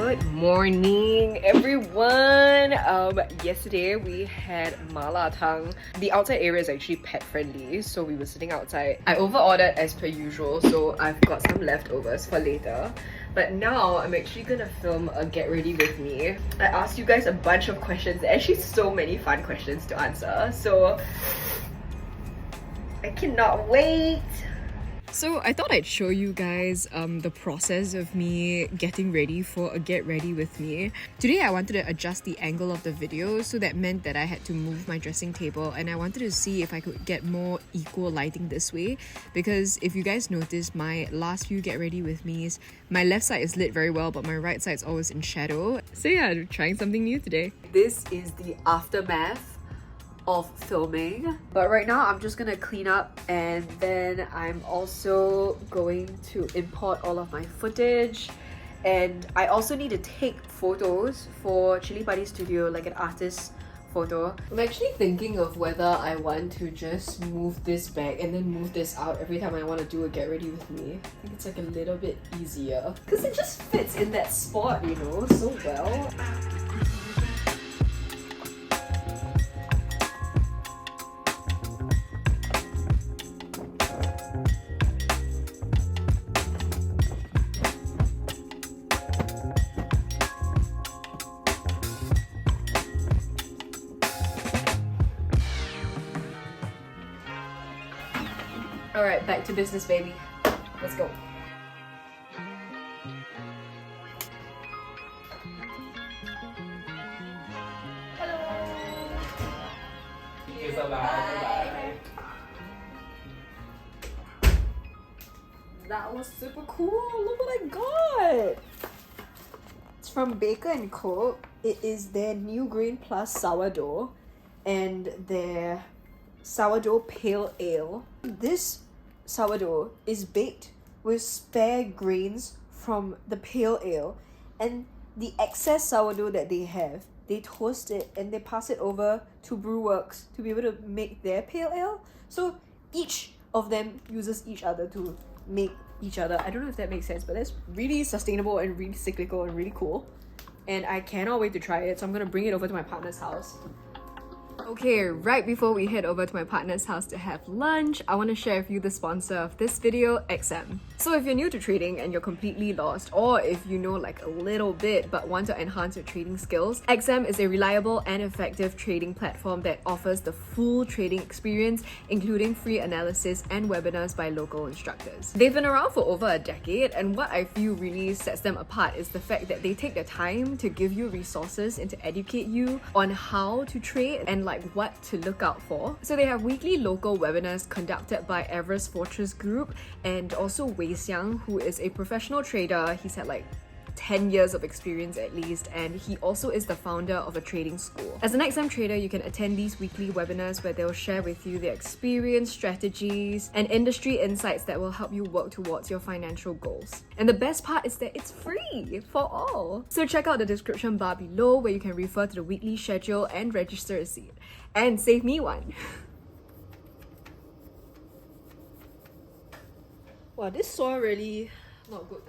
Good morning, everyone. Yesterday we had mala tang. The outside area is actually pet friendly, so we were sitting outside. I over-ordered as per usual, so I've got some leftovers for later. But now I'm actually gonna film a get ready with me. I asked you guys a bunch of questions, actually so many fun questions to answer, so I cannot wait. So I thought I'd show you guys the process of me getting ready for a get ready with me. Today I wanted to adjust the angle of the video, so that meant that I had to move my dressing table, and I wanted to see if I could get more equal lighting this way, because if you guys notice, my last few get ready with me's, my left side is lit very well but my right side is always in shadow. So yeah, I'm trying something new today. This is the aftermath of filming, but right now I'm just gonna clean up, and then I'm also going to import all of my footage, and I also need to take photos for CHILLI PADI Studio, like an artist photo. I'm actually thinking of whether I want to just move this back and then move this out every time I want to do a get ready with me. I think it's like a little bit easier because it just fits in that spot, you know, so well. Alright, back to business, baby. Let's go. Hello! Okay, so bye. That was super cool. Look what I got! It's from Baker & Co. It is their New Grain Plus sourdough and their sourdough pale ale. This sourdough is baked with spare grains from the pale ale, and the excess sourdough that they have, they toast it and they pass it over to Brewerkz to be able to make their pale ale. So each of them uses each other to make each other. I don't know if that makes sense, but that's really sustainable and really cyclical and really cool, and I cannot wait to try it. So I'm gonna bring it over to my partner's house. Okay, right before we head over to my partner's house to have lunch, I want to share with you the sponsor of this video, XM. So if you're new to trading and you're completely lost, or if you know like a little bit but want to enhance your trading skills, XM is a reliable and effective trading platform that offers the full trading experience, including free analysis and webinars by local instructors. They've been around for over a decade, and what I feel really sets them apart is the fact that they take the time to give you resources and to educate you on how to trade and like what to look out for. So they have weekly local webinars conducted by Everest Fortress Group, and also Wei Xiang, who is a professional trader. He's had like 10 years of experience at least, and he also is the founder of a trading school. As an XM trader, you can attend these weekly webinars where they'll share with you their experience, strategies, and industry insights that will help you work towards your financial goals. And the best part is that it's free for all. So check out the description bar below where you can refer to the weekly schedule and register a seat. And save me one. Wow, this soil really not good.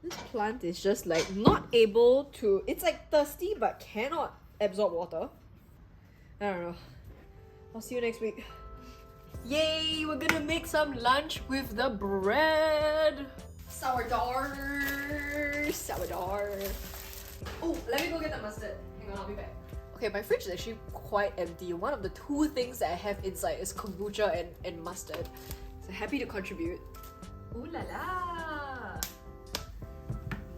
This plant is just like not able to, it's like thirsty but cannot absorb water. I don't know. I'll see you next week. Yay! We're gonna make some lunch with the bread. Sourdough. Oh, let me go get the mustard. Hang on, I'll be back. Okay, my fridge is actually quite empty. One of the two things that I have inside is kombucha and mustard. So happy to contribute. Ooh la la!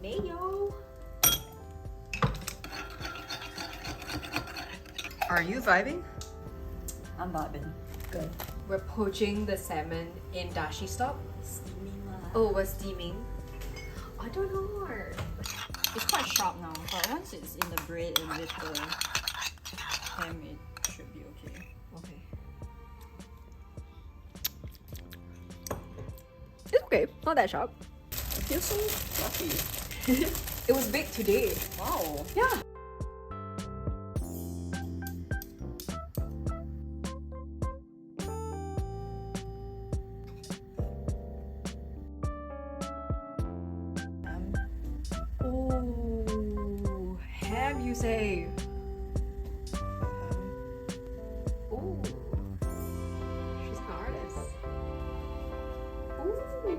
Mayo! Are you vibing? I'm vibing. Good. We're poaching the salmon in dashi stock. Steaming lah. Oh, we're steaming. I don't know. It's quite sharp now, but once it's in the bread and with the ham, it should be okay. Okay. It's okay. Not that sharp. It feels so fluffy. It was baked today. Wow. Yeah. Oh. you say? Ooh. She's an artist. Ooh.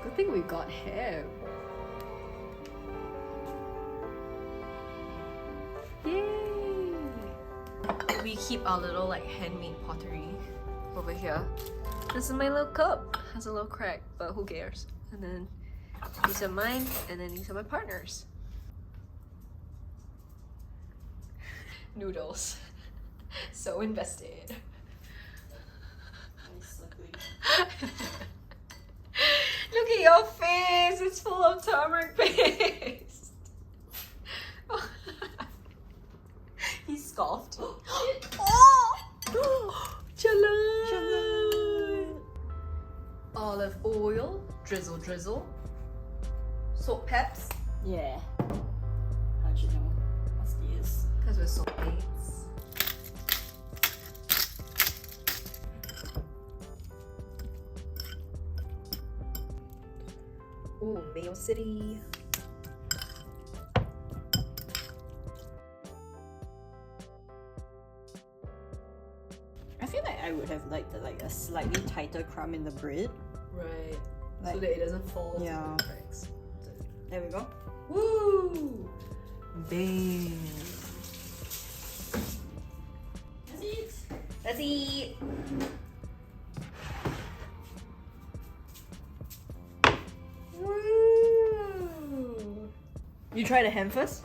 Good thing we got him. Yay! We keep our little like handmade pottery over here. This is my little cup. Has a little crack, but who cares? And then these are mine, and then these are my partners. Noodles. So invested. Look at your face! It's full of turmeric paste! He scoffed. Oh! CHILLI! Olive oil, drizzle drizzle. Salt peps. Yeah. How'd you know? What's this? Because we're soulmates. Ooh, Mayo City. I feel like I would have liked a slightly tighter crumb in the bread. Right. Like, so that it doesn't fall yeah. through the cracks. There we go. Woo! Bang! That's it. Let's eat! Woo! You try the ham first?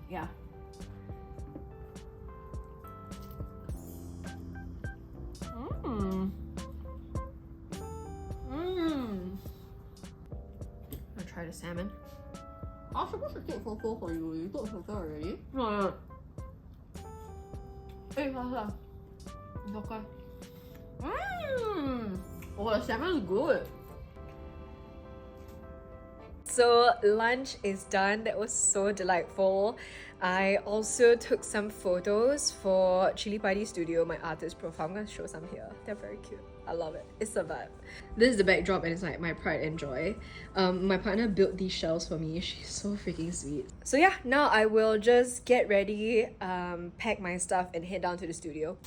Yeah. Mmm. Mmm. I'll try the salmon. I was supposed to take photo for you. You took photo already? No. Hey, faster. It's okay. Mmm. Oh, the salmon is good. So lunch is done. That was so delightful. I also took some photos for CHILLI PADI Studio, my artist profile. I'm gonna show some here. They're very cute. I love it. It's a vibe. This is the backdrop and it's like my pride and joy. My partner built these shelves for me. She's so freaking sweet. So yeah, now I will just get ready, pack my stuff and head down to the studio.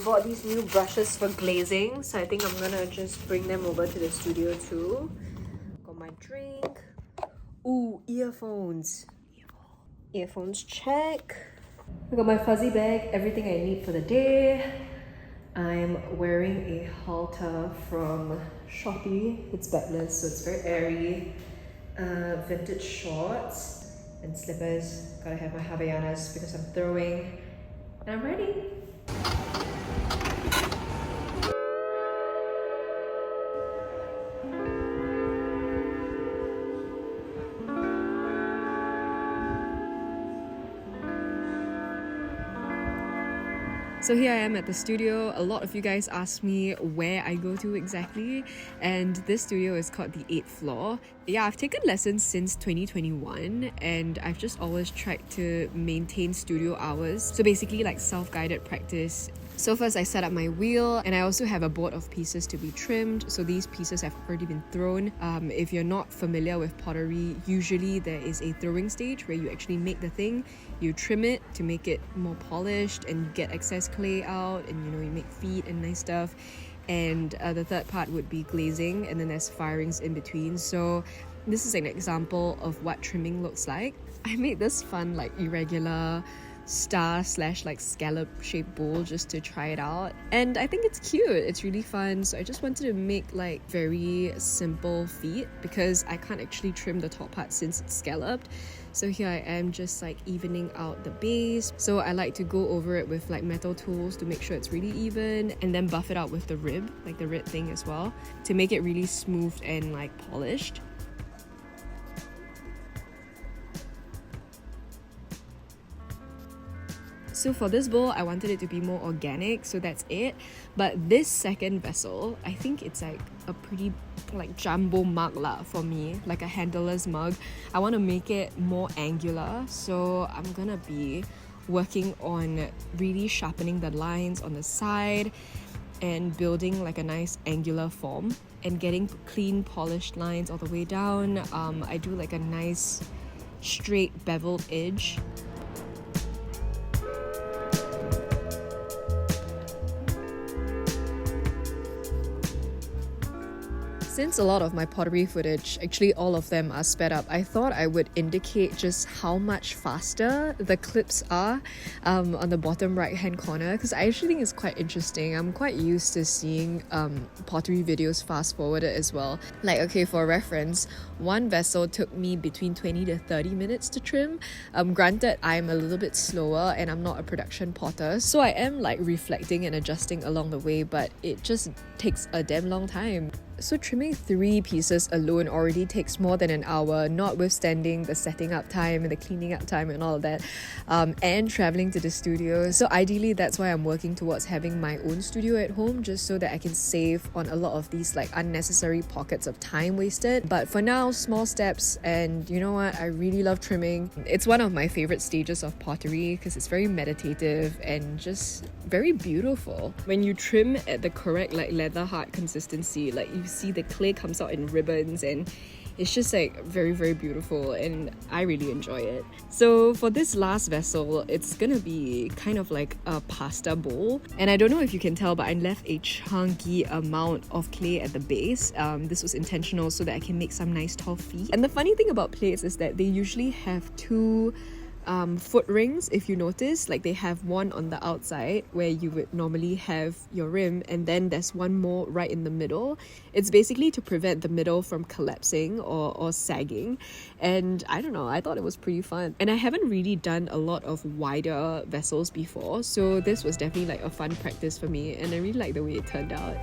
Bought these new brushes for glazing, so I think I'm gonna just bring them over to the studio too. Got my drink. Ooh, earphones. Earphones check. I got my fuzzy bag, everything I need for the day. I'm wearing a halter from Shopee. It's backless, so it's very airy. Vintage shorts and slippers. Gotta have my Havaianas because I'm throwing. And I'm ready. So here I am at the studio. A lot of you guys asked me where I go to exactly, and this studio is called the 8th floor. Yeah, I've taken lessons since 2021 and I've just always tried to maintain studio hours. So basically like self-guided practice. So first I set up my wheel and I also have a board of pieces to be trimmed. So these pieces have already been thrown. If you're not familiar with pottery, usually there is a throwing stage where you actually make the thing, you trim it to make it more polished and you get excess clay out and you make feet and nice stuff. And the third part would be glazing, and then there's firings in between. So this is an example of what trimming looks like. I made this fun like irregular star / like scallop shaped bowl just to try it out, and I think it's cute. It's really fun. So I just wanted to make like very simple feet because I can't actually trim the top part since it's scalloped. So here I am just like evening out the base. So I like to go over it with like metal tools to make sure it's really even, and then buff it out with the rib, like the rib thing as well, to make it really smooth and like polished. So for this bowl, I wanted it to be more organic, so that's it. But this second vessel, I think it's like a pretty like jumbo mug lah for me, like a handleless mug. I want to make it more angular, so I'm gonna be working on really sharpening the lines on the side and building like a nice angular form and getting clean polished lines all the way down. I do like a nice straight beveled edge. Since a lot of my pottery footage, actually all of them are sped up, I thought I would indicate just how much faster the clips are on the bottom right hand corner, because I actually think it's quite interesting. I'm quite used to seeing pottery videos fast forwarded as well. Like, okay, for reference, one vessel took me between 20 to 30 minutes to trim. Granted, I'm a little bit slower and I'm not a production potter, so I am like reflecting and adjusting along the way, but it just takes a damn long time. So trimming 3 pieces alone already takes more than an hour, notwithstanding the setting up time and the cleaning up time and all of that, and traveling to the studio. So ideally, that's why I'm working towards having my own studio at home, just so that I can save on a lot of these like unnecessary pockets of time wasted. But for now, small steps, and you know what? I really love trimming. It's one of my favorite stages of pottery because it's very meditative and just very beautiful. When you trim at the correct like leather hard consistency, like you see the clay comes out in ribbons, and it's just like very, very beautiful, and I really enjoy it. So for this last vessel, it's gonna be kind of like a pasta bowl, and I don't know if you can tell, but I left a chunky amount of clay at the base. This was intentional so that I can make some nice tall feet. And the funny thing about plates is that they usually have 2 foot rings. If you notice, like they have one on the outside where you would normally have your rim, and then there's one more right in the middle. It's basically to prevent the middle from collapsing or sagging, and I don't know, I thought it was pretty fun. And I haven't really done a lot of wider vessels before, so this was definitely like a fun practice for me, and I really like the way it turned out.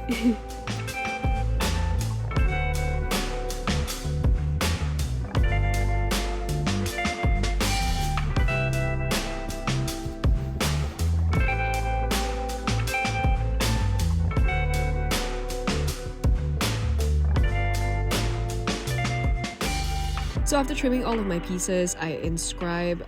So after trimming all of my pieces, I inscribe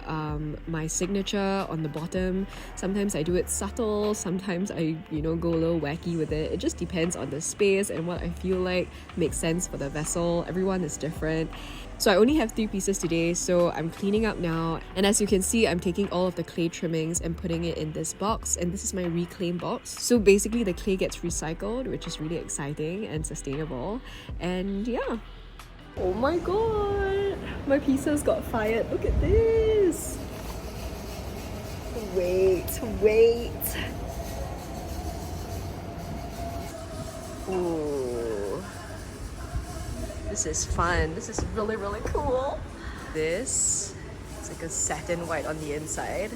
my signature on the bottom. Sometimes I do it subtle, sometimes I, go a little wacky with it. It just depends on the space and what I feel like makes sense for the vessel. Everyone is different. So I only have 3 pieces today, so I'm cleaning up now. And as you can see, I'm taking all of the clay trimmings and putting it in this box, and this is my reclaim box. So basically the clay gets recycled, which is really exciting and sustainable. And yeah. Oh my god, my pieces got fired. Look at this. Wait. Ooh. This is fun. This is really, really cool. This, it's like a satin white on the inside.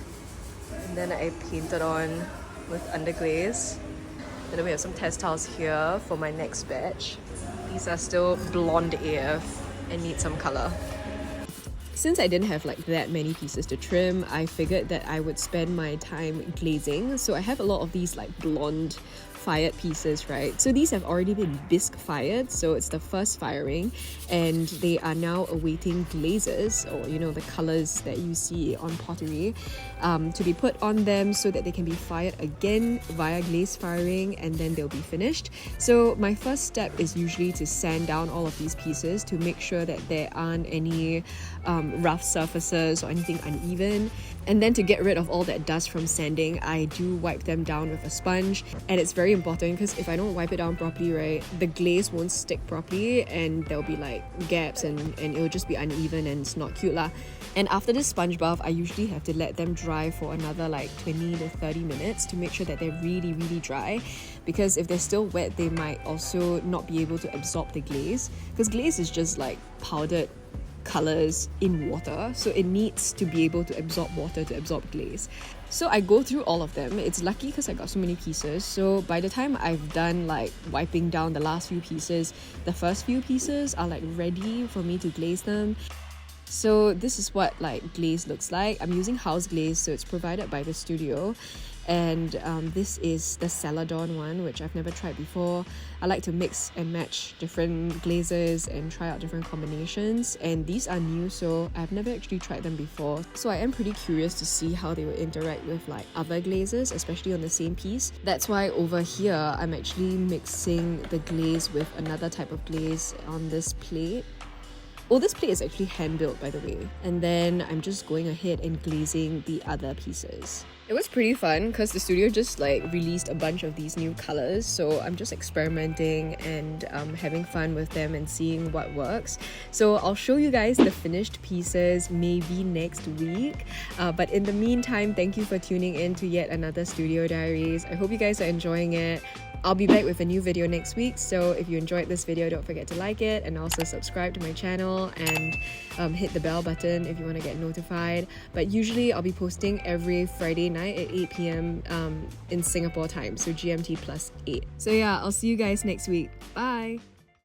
And then I painted on with underglaze. And then we have some test tiles here for my next batch. These are still blonde AF and need some color. Since I didn't have like that many pieces to trim, I figured that I would spend my time glazing. So I have a lot of these like blonde fired pieces, right? So these have already been bisque fired, so it's the first firing, and they are now awaiting glazes, or the colors that you see on pottery, to be put on them so that they can be fired again via glaze firing, and then they'll be finished. So my first step is usually to sand down all of these pieces to make sure that there aren't any rough surfaces or anything uneven. And then to get rid of all that dust from sanding, I do wipe them down with a sponge. And it's very important because if I don't wipe it down properly, right, the glaze won't stick properly and there'll be like gaps and it'll just be uneven and it's not cute lah. And after the sponge bath, I usually have to let them dry for another like 20 to 30 minutes to make sure that they're really, really dry. Because if they're still wet, they might also not be able to absorb the glaze. Because glaze is just like powdered colors in water, so it needs to be able to absorb water to absorb glaze. So I go through all of them. It's lucky because I got so many pieces, so by the time I've done like wiping down the last few pieces, the first few pieces are like ready for me to glaze them. So this is what like glaze looks like. I'm using house glaze, so it's provided by the studio. And this is the Celadon one, which I've never tried before. I like to mix and match different glazes and try out different combinations, and these are new, so I've never actually tried them before. So I am pretty curious to see how they will interact with like other glazes, especially on the same piece. That's why over here I'm actually mixing the glaze with another type of glaze on this plate. Oh, this plate is actually hand built, by the way. And then I'm just going ahead and glazing the other pieces. It was pretty fun because the studio just like released a bunch of these new colors, so I'm just experimenting and having fun with them and seeing what works. So I'll show you guys the finished pieces maybe next week, but in the meantime, thank you for tuning in to yet another Studio Diaries. I hope you guys are enjoying it. I'll be back with a new video next week, so if you enjoyed this video, don't forget to like it and also subscribe to my channel and hit the bell button if you want to get notified. But usually I'll be posting every Friday night at 8 p.m. In Singapore time, so GMT +8. So yeah, I'll see you guys next week. Bye!